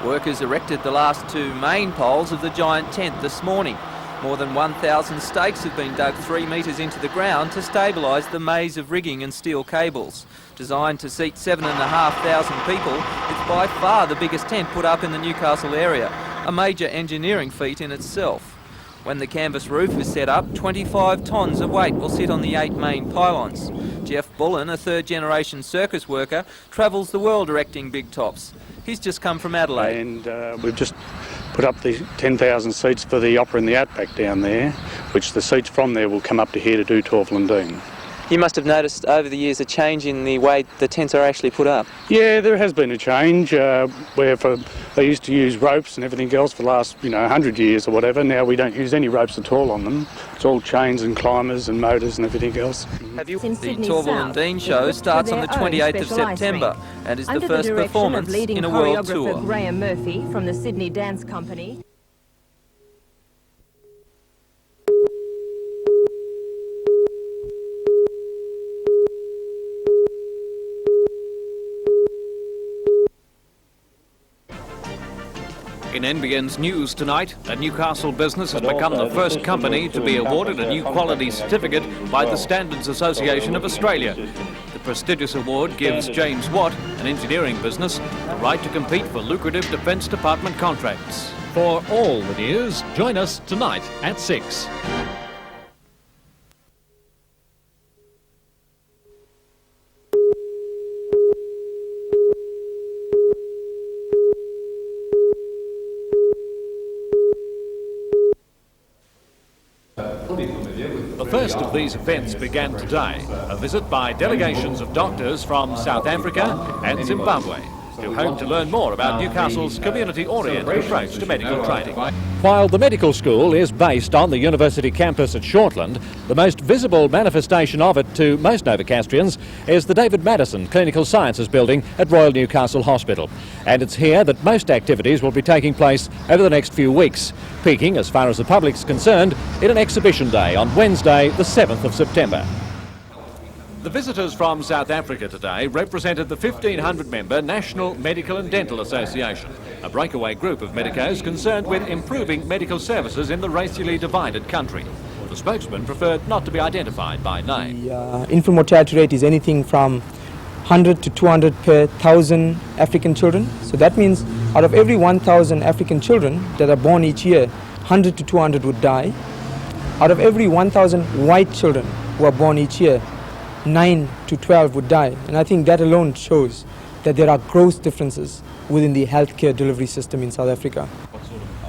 Workers erected the last two main poles of the giant tent this morning. More than 1,000 stakes have been dug 3 metres into the ground to stabilise the maze of rigging and steel cables. Designed to seat 7,500 people, it's by far the biggest tent put up in the Newcastle area, a major engineering feat in itself. When the canvas roof is set up, 25 tonnes of weight will sit on the 8 main pylons. Jeff Bullen, a third-generation circus worker, travels the world erecting big tops. He's just come from Adelaide. And we've just put up the 10,000 seats for the Opera and the Outback down there, which the seats from there will come up to here to do Torval and Dean. You must have noticed over the years a change in the way the tents are actually put up. Yeah, there has been a change where they used to use ropes and everything else for the last 100 years or whatever. Now we don't use any ropes at all on them. It's all chains and climbers and motors and everything else. The Torval and Dean show starts on the 28th of September and is the first performance in a world tour. Graham Murphy from the Sydney Dance Company. In NBN's news tonight, a Newcastle business has become the first company to be awarded a new quality certificate by the Standards Association of Australia. The prestigious award gives James Watt, an engineering business, the right to compete for lucrative Defence Department contracts. For all the news, join us tonight at 6. The first of these events began today, a visit by delegations of doctors from South Africa and Zimbabwe, who hope to learn more about Newcastle's community-oriented approach to medical training. While the medical school is based on the university campus at Shortland, the most visible manifestation of it to most Novocastrians is the David Madison Clinical Sciences Building at Royal Newcastle Hospital. And it's here that most activities will be taking place over the next few weeks, peaking, as far as the public's concerned, in an exhibition day on Wednesday, the 7th of September. The visitors from South Africa today represented the 1,500-member National Medical and Dental Association, a breakaway group of medicos concerned with improving medical services in the racially divided country. The spokesman preferred not to be identified by name. The infant mortality rate is anything from 100 to 200 per 1,000 African children. So that means out of every 1,000 African children that are born each year, 100 to 200 would die. Out of every 1,000 white children who are born each year, 9 to 12 would die. And I think that alone shows that there are gross differences within the healthcare delivery system in South Africa.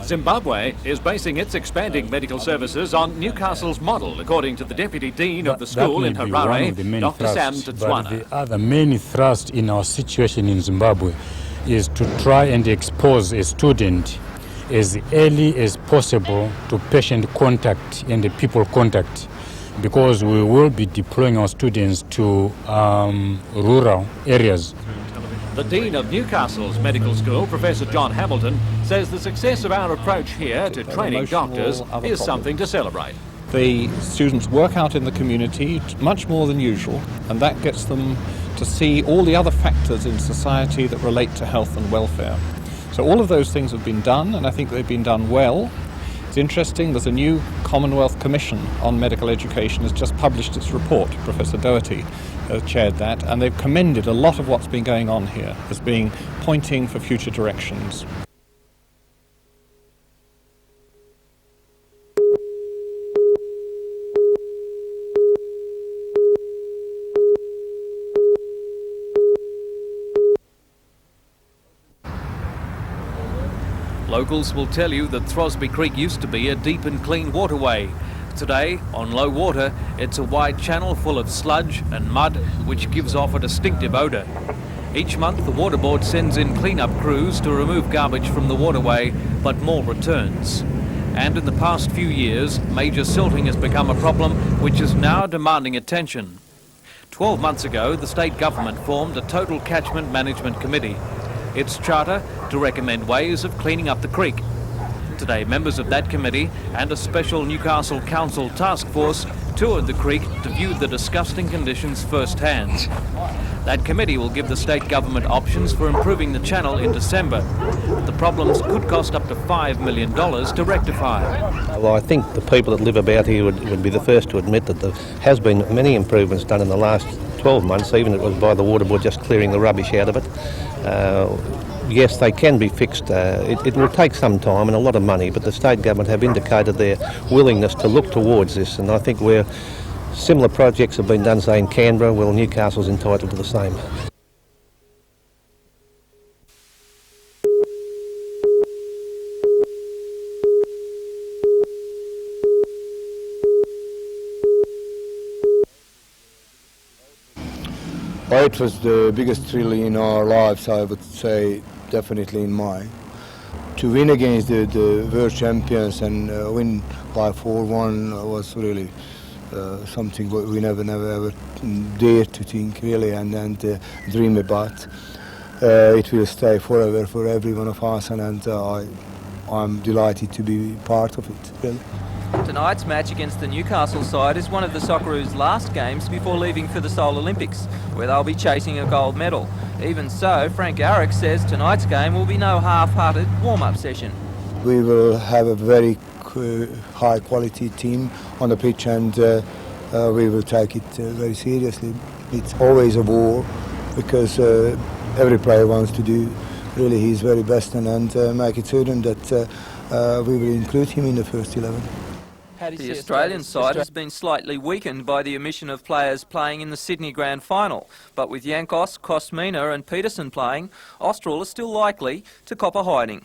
Zimbabwe is basing its expanding medical services on Newcastle's model, according to the Deputy Dean of the school in Harare, Dr. Sam Tetswana. The other main thrust in our situation in Zimbabwe is to try and expose a student as early as possible to patient contact and the people contact, because we will be deploying our students to rural areas. The Dean of Newcastle's Medical School, Professor John Hamilton, says the success of our approach here to training doctors is something to celebrate. The students work out in the community much more than usual, and that gets them to see all the other factors in society that relate to health and welfare. So all of those things have been done, and I think they've been done well. It's interesting, there's a new Commonwealth Commission on Medical Education has just published its report. Professor Doherty chaired that, and they've commended a lot of what's been going on here as being pointing for future directions. Locals will tell you that Throsby Creek used to be a deep and clean waterway. Today, on low water, it's a wide channel full of sludge and mud, which gives off a distinctive odour. Each month, the Water Board sends in clean-up crews to remove garbage from the waterway, but more returns. And in the past few years, major silting has become a problem, which is now demanding attention. 12 months ago, the state government formed a Total Catchment Management Committee. Its charter to recommend ways of cleaning up the creek. Today, members of that committee and a special Newcastle Council task force toured the creek to view the disgusting conditions firsthand. That committee will give the state government options for improving the channel in December. But the problems could cost up to $5 million to rectify. Well, I think the people that live about here would be the first to admit that there has been many improvements done in the last 12 months, even if it was by the water board just clearing the rubbish out of it. Yes, they can be fixed. It will take some time and a lot of money, but the state government have indicated their willingness to look towards this, and I think where similar projects have been done, say in Canberra, well, Newcastle's entitled to the same. Well, it was the biggest thrill in our lives, I would say, definitely in mine. To win against the world champions and win by 4-1 was really something we never ever dared to think really and dream about. It will stay forever for every one of us, and I'm delighted to be part of it, really. Tonight's match against the Newcastle side is one of the Socceroos' last games before leaving for the Seoul Olympics, where they'll be chasing a gold medal. Even so, Frank Arick says tonight's game will be no half-hearted warm-up session. We will have a very high-quality team on the pitch, and we will take it very seriously. It's always a war, because every player wants to do really his very best and make it certain that we will include him in the first 11. The Australian side has been slightly weakened by the omission of players playing in the Sydney Grand Final, but with Yankos, Kosmina and Peterson playing, Austral is still likely to cop a hiding.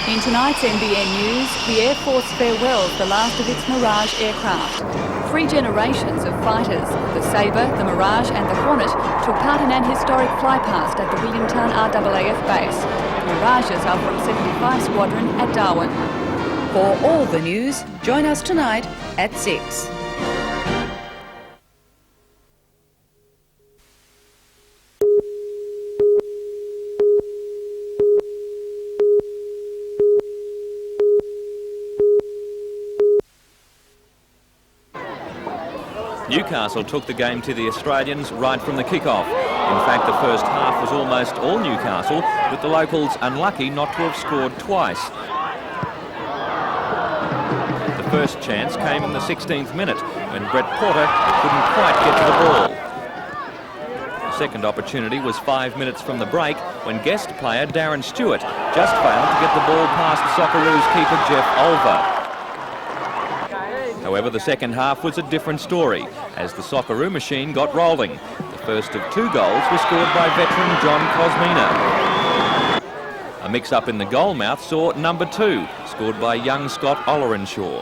In tonight's NBN News, the Air Force farewells the last of its Mirage aircraft. 3 generations of fighters, the Sabre, the Mirage and the Hornet, took part in an historic flypast at the Williamtown RAAF base. The Mirages are from 75 Squadron at Darwin. For all the news, join us tonight at 6. Newcastle took the game to the Australians right from the kick-off. In fact, the first half was almost all Newcastle, with the locals unlucky not to have scored twice. The first chance came in the 16th minute, when Brett Porter couldn't quite get to the ball. The second opportunity was 5 minutes from the break, when guest player Darren Stewart just failed to get the ball past Socceroos keeper Jeff Olver. However, the second half was a different story, as the Socceroo machine got rolling. The first of 2 goals was scored by veteran John Kosmina. A mix-up in the goal mouth saw number 2, scored by young Scott Ollerenshaw.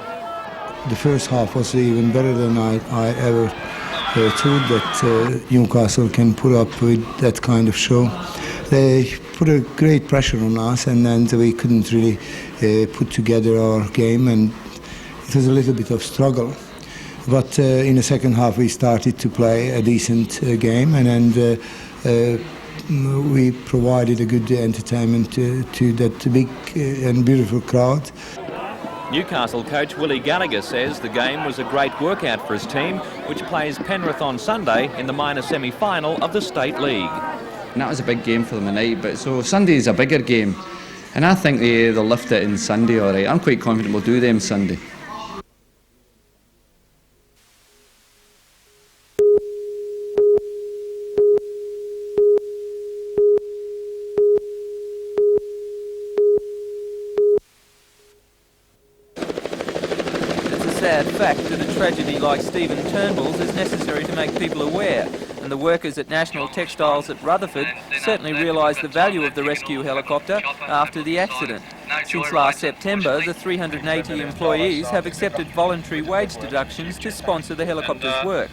The first half was even better than I ever thought that Newcastle can put up with that kind of show. They put a great pressure on us, and then we couldn't really put together our game, and it was a little bit of struggle. But in the second half we started to play a decent game, and we provided a good entertainment to that big and beautiful crowd. Newcastle coach Willie Gallagher says the game was a great workout for his team, which plays Penrith on Sunday in the minor semi-final of the State League. And that was a big game for them tonight, but so Sunday is a bigger game, and I think they'll lift it in Sunday all right. I'm quite confident we'll do them Sunday. Sad fact that a tragedy like Stephen Turnbull's is necessary to make people aware, and the workers at National Textiles at Rutherford certainly realised the value of the rescue helicopter after the accident. Since last September, the 380 employees have accepted voluntary wage deductions to sponsor the helicopter's work.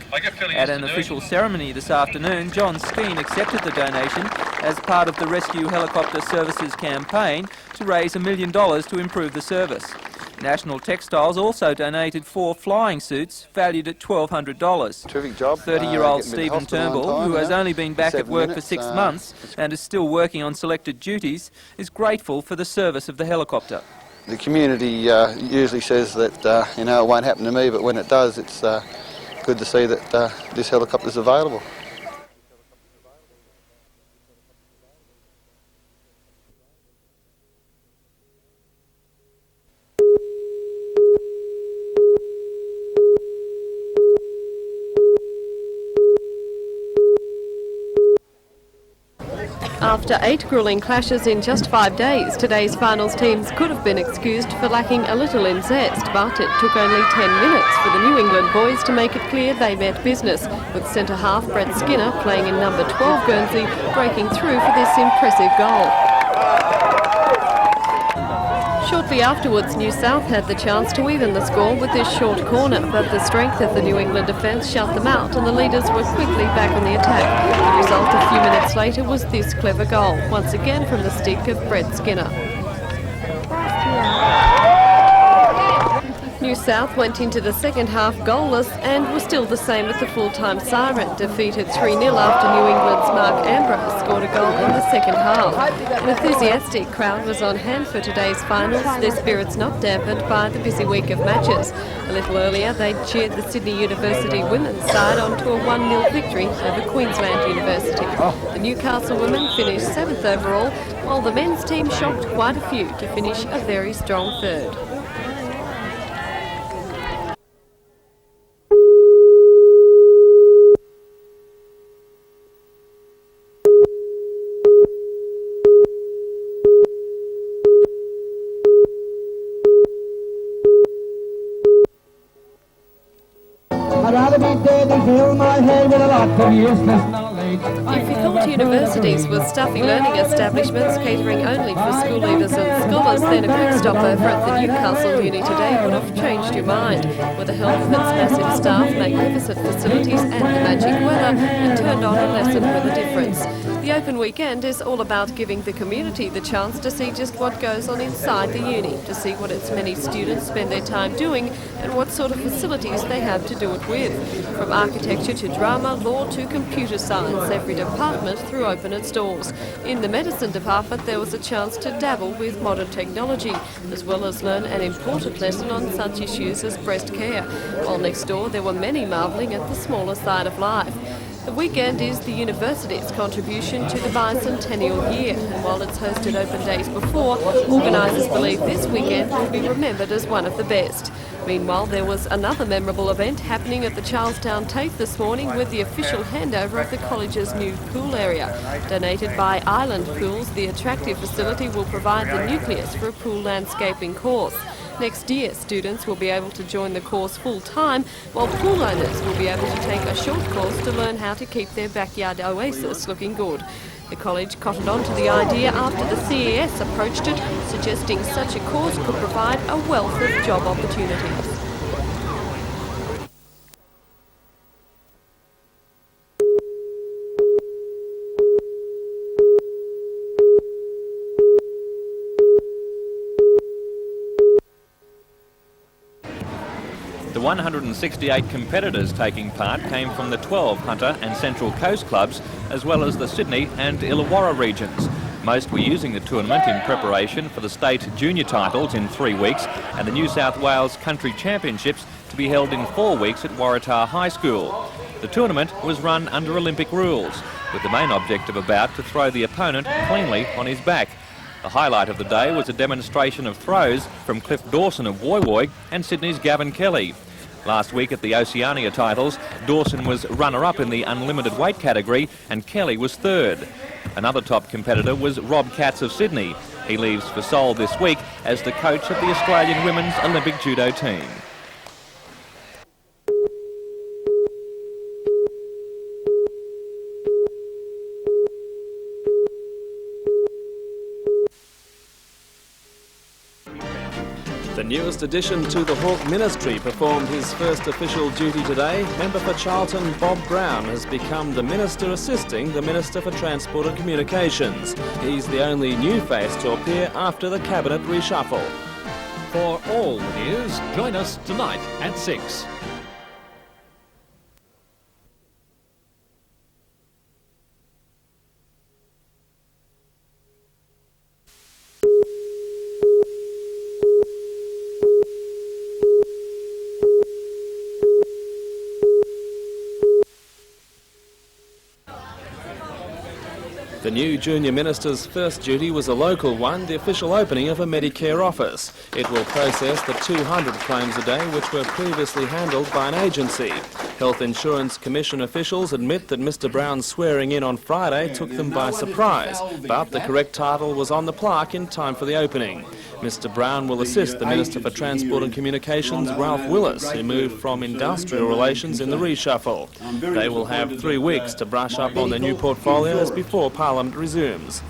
At an official ceremony this afternoon, John Skeen accepted the donation as part of the Rescue Helicopter Services campaign to raise $1 million to improve the service. National Textiles also donated 4 flying suits valued at $1,200. Terrific job. 30-year-old Getting me to Stephen hospital on Turnbull, time, who has yeah. only been back at 7 work minutes, for 6 months and is still working on selected duties, is grateful for the service of the helicopter. The community usually says that it won't happen to me, but when it does, it's good to see that this helicopter is available. After 8 gruelling clashes in just 5 days, today's finals teams could have been excused for lacking a little in zest, but it took only 10 minutes for the New England boys to make it clear they meant business, with centre-half Brett Skinner playing in number 12 Guernsey breaking through for this impressive goal. Shortly afterwards, New South had the chance to even the score with this short corner, but the strength of the New England defence shut them out and the leaders were quickly back on the attack. The result a few minutes later was this clever goal, once again from the stick of Brett Skinner. New South went into the second half goalless and was still the same at the full-time siren, defeated 3-0 after New England's Mark Ambrose scored a goal in the second half. An enthusiastic crowd was on hand for today's finals, their spirits not dampened by the busy week of matches. A little earlier, they cheered the Sydney University women's side onto a 1-0 victory over Queensland University. The Newcastle women finished 7th overall, while the men's team shocked quite a few to finish a very strong 3rd. If you thought universities were stuffy learning establishments catering only for school leavers and scholars, then a quick stop over at the Newcastle Uni today would have changed your mind. With the help of its massive staff, magnificent facilities and the magic weather, it turned on a lesson with a difference. The open weekend is all about giving the community the chance to see just what goes on inside the uni, to see what its many students spend their time doing and what sort of facilities they have to do it with. From architecture to drama, law to computer science, every department threw open its doors. In the medicine department there was a chance to dabble with modern technology, as well as learn an important lesson on such issues as breast care, while next door there were many marvelling at the smaller side of life. The weekend is the university's contribution to the Bicentennial year, and while it's hosted open days before, organisers believe this weekend will be remembered as one of the best. Meanwhile, there was another memorable event happening at the Charlestown TAFE this morning with the official handover of the college's new pool area. Donated by Island Pools, the attractive facility will provide the nucleus for a pool landscaping course. Next year, students will be able to join the course full-time, while pool owners will be able to take a short course to learn how to keep their backyard oasis looking good. The college cottoned on to the idea after the CES approached it, suggesting such a course could provide a wealth of job opportunities. The 168 competitors taking part came from the 12 Hunter and Central Coast clubs, as well as the Sydney and Illawarra regions. Most were using the tournament in preparation for the state junior titles in 3 weeks and the New South Wales Country Championships to be held in 4 weeks at Waratah High School. The tournament was run under Olympic rules, with the main objective a bout to throw the opponent cleanly on his back. The highlight of the day was a demonstration of throws from Cliff Dawson of Woy Woy and Sydney's Gavin Kelly. Last week at the Oceania titles, Dawson was runner-up in the unlimited weight category and Kelly was 3rd. Another top competitor was Rob Katz of Sydney. He leaves for Seoul this week as the coach of the Australian women's Olympic judo team. The newest addition to the Hawke Ministry performed his first official duty today. Member for Charlton Bob Brown has become the Minister assisting the Minister for Transport and Communications. He's the only new face to appear after the Cabinet reshuffle. For all the news, join us tonight at 6. The new junior minister's first duty was a local one, the official opening of a Medicare office. It will process the 200 claims a day which were previously handled by an agency. Health Insurance Commission officials admit that Mr Brown's swearing in on Friday took them by surprise, but the correct title was on the plaque in time for the opening. Mr Brown will assist the Minister for Transport and Communications, Ralph Willis, who moved from industrial relations in the reshuffle. They will have 3 weeks to brush up on their new portfolios before Parliament resumes.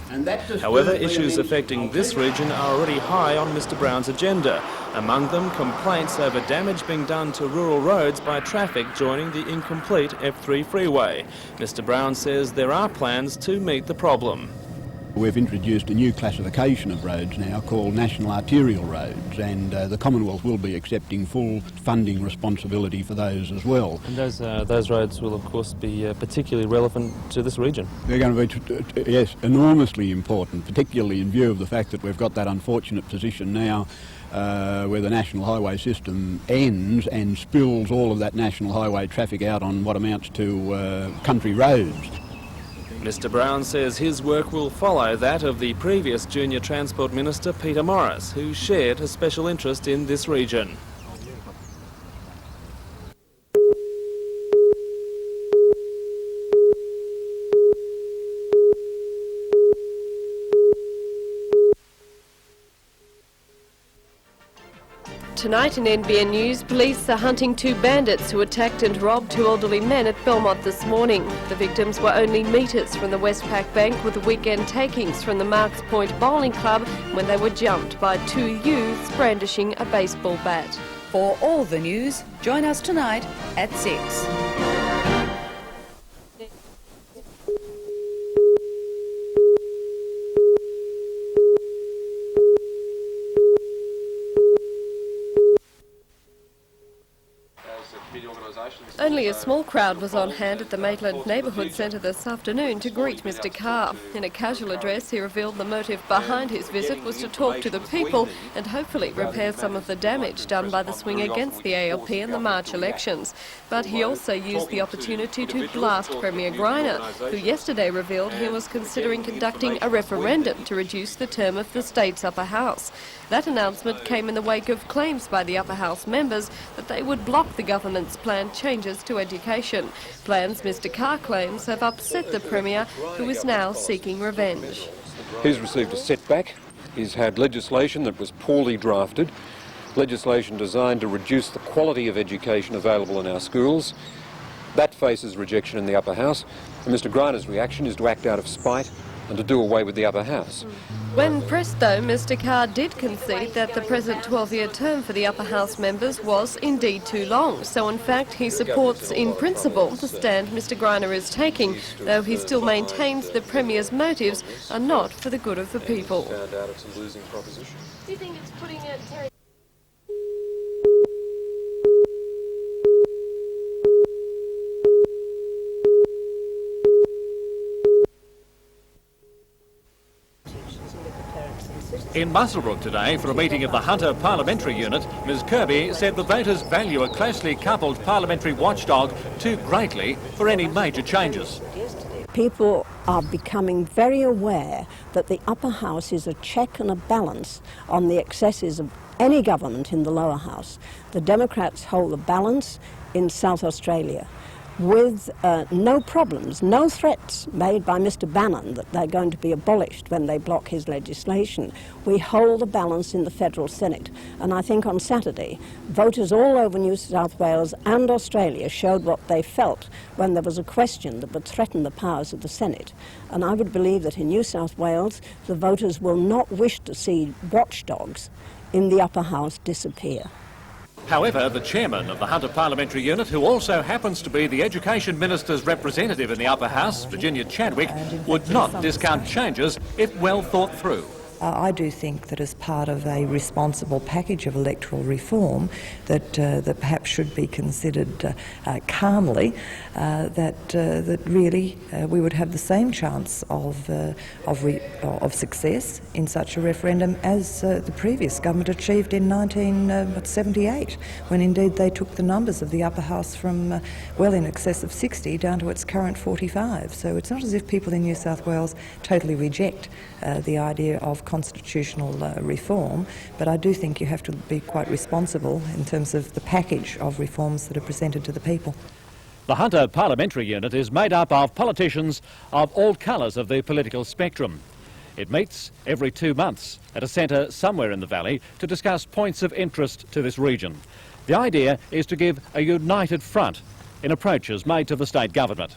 However, issues affecting this region are already high on Mr Brown's agenda. Among them, complaints over damage being done to rural roads by traffic joining the incomplete F3 freeway. Mr Brown says there are plans to meet the problem. We've introduced a new classification of roads now called National Arterial Roads, and the Commonwealth will be accepting full funding responsibility for those as well. And those roads will of course be particularly relevant to this region? They're going to be, yes, enormously important, particularly in view of the fact that we've got that unfortunate position now where the national highway system ends and spills all of that national highway traffic out on what amounts to country roads. Mr Brown says his work will follow that of the previous Junior Transport Minister, Peter Morris, who shared a special interest in this region. Tonight in NBN News, police are hunting 2 bandits who attacked and robbed 2 elderly men at Belmont this morning. The victims were only metres from the Westpac bank with weekend takings from the Marks Point Bowling Club when they were jumped by 2 youths brandishing a baseball bat. For all the news, join us tonight at 6. Only a small crowd was on hand at the Maitland Neighbourhood Centre this afternoon to greet Mr Carr. In a casual address, he revealed the motive behind his visit was to talk to the people and hopefully repair some of the damage done by the swing against the ALP in the March elections. But he also used the opportunity to blast Premier Greiner, who yesterday revealed he was considering conducting a referendum to reduce the term of the state's upper house. That announcement came in the wake of claims by the upper house members that they would block the government's planned changes to education. Plans Mr Carr claims have upset the Premier, who is now seeking revenge. He's received a setback. He's had legislation that was poorly drafted, legislation designed to reduce the quality of education available in our schools. That faces rejection in the upper house, and Mr Greiner's reaction is to act out of spite and to do away with the upper house. When pressed, though, Mr Carr did concede that the present 12-year term for the upper house members was indeed too long. So, in fact, he supports in principle the stand Mr Greiner is taking, though he still maintains the Premier's motives are not for the good of the people. Do you think it's putting it... In Muswellbrook today, for a meeting of the Hunter Parliamentary Unit, Ms Kirby said the voters value a closely coupled parliamentary watchdog too greatly for any major changes. People are becoming very aware that the upper house is a check and a balance on the excesses of any government in the lower house. The Democrats hold the balance in South Australia with no problems, no threats made by Mr Bannon that they're going to be abolished when they block his legislation. We hold the balance in the Federal Senate, and I think on Saturday voters all over New South Wales and Australia showed what they felt when there was a question that would threaten the powers of the Senate. And I would believe that in New South Wales the voters will not wish to see watchdogs in the upper house disappear. However, the chairman of the Hunter Parliamentary Unit, who also happens to be the Education Minister's representative in the upper house, Virginia Chadwick, would not discount changes if well thought through. I do think that as part of a responsible package of electoral reform that perhaps should be considered calmly, that really we would have the same chance of success in such a referendum as the previous government achieved in 1978, when indeed they took the numbers of the upper house from well in excess of 60 down to its current 45. So it's not as if people in New South Wales totally reject the idea of constitutional reform, but I do think you have to be quite responsible in terms of the package of reforms that are presented to the people. The Hunter Parliamentary Unit is made up of politicians of all colours of the political spectrum. It meets every 2 months at a centre somewhere in the valley to discuss points of interest to this region. The idea is to give a united front in approaches made to the state government.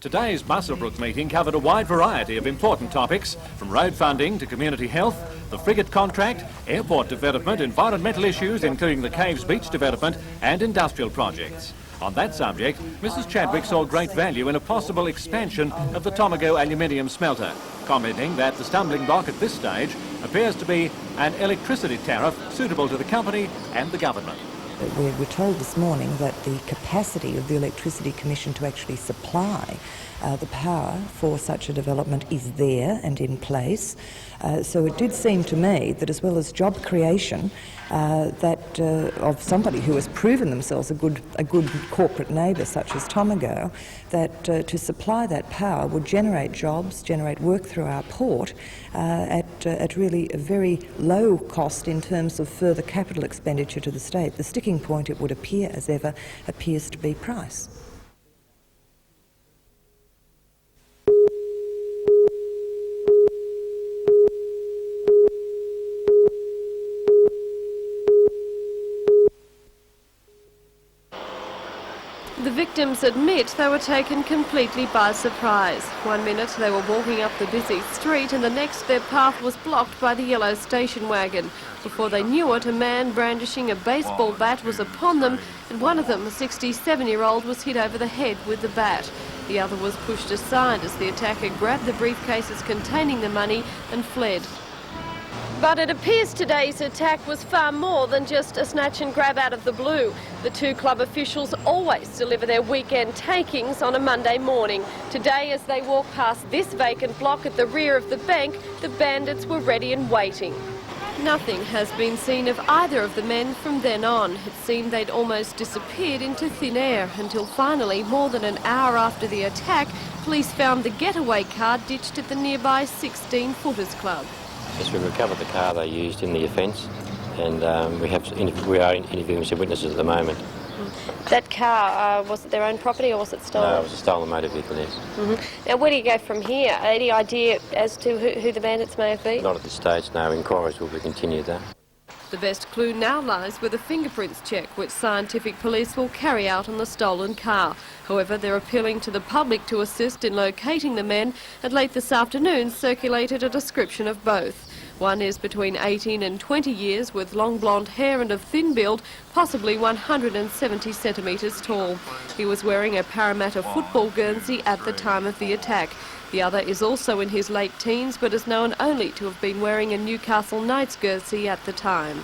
Today's Muswellbrook meeting covered a wide variety of important topics, from road funding to community health, the frigate contract, airport development, environmental issues including the Caves Beach development and industrial projects. On that subject, Mrs Chadwick saw great value in a possible expansion of the Tomago aluminium smelter, commenting that the stumbling block at this stage appears to be an electricity tariff suitable to the company and the government. We were told this morning that the capacity of the Electricity Commission to actually supply the power for such a development is there and in place. So it did seem to me that, as well as job creation, that of somebody who has proven themselves a good corporate neighbour such as Tomago, that to supply that power would generate jobs, generate work through our port at really a very low cost in terms of further capital expenditure to the state. The sticking point, it would appear as ever, appears to be price. The victims admit they were taken completely by surprise. 1 minute they were walking up the busy street and the next their path was blocked by the yellow station wagon. Before they knew it, a man brandishing a baseball bat was upon them, and one of them, a 67-year-old, was hit over the head with the bat. The other was pushed aside as the attacker grabbed the briefcases containing the money and fled. But it appears today's attack was far more than just a snatch and grab out of the blue. The two club officials always deliver their weekend takings on a Monday morning. Today, as they walked past this vacant block at the rear of the bank, the bandits were ready and waiting. Nothing has been seen of either of the men from then on. It seemed they'd almost disappeared into thin air until finally, more than an hour after the attack, police found the getaway car ditched at the nearby 16 Footers Club. Yes, we recovered the car they used in the offence, and we are interviewing some witnesses at the moment. That car, was it their own property or was it stolen? No, it was a stolen motor vehicle, yes. Now, where do you go from here? Any idea as to who the bandits may have been? Not at this stage, no. Inquiries will be continued, though. The best clue now lies with a fingerprints check, which scientific police will carry out on the stolen car. However, they're appealing to the public to assist in locating the men, and late this afternoon circulated a description of both. One is between 18 and 20 years, with long blonde hair and a thin build, possibly 170 centimetres tall. He was wearing a Parramatta football guernsey at the time of the attack. The other is also in his late teens, but is known only to have been wearing a Newcastle Knights jersey at the time.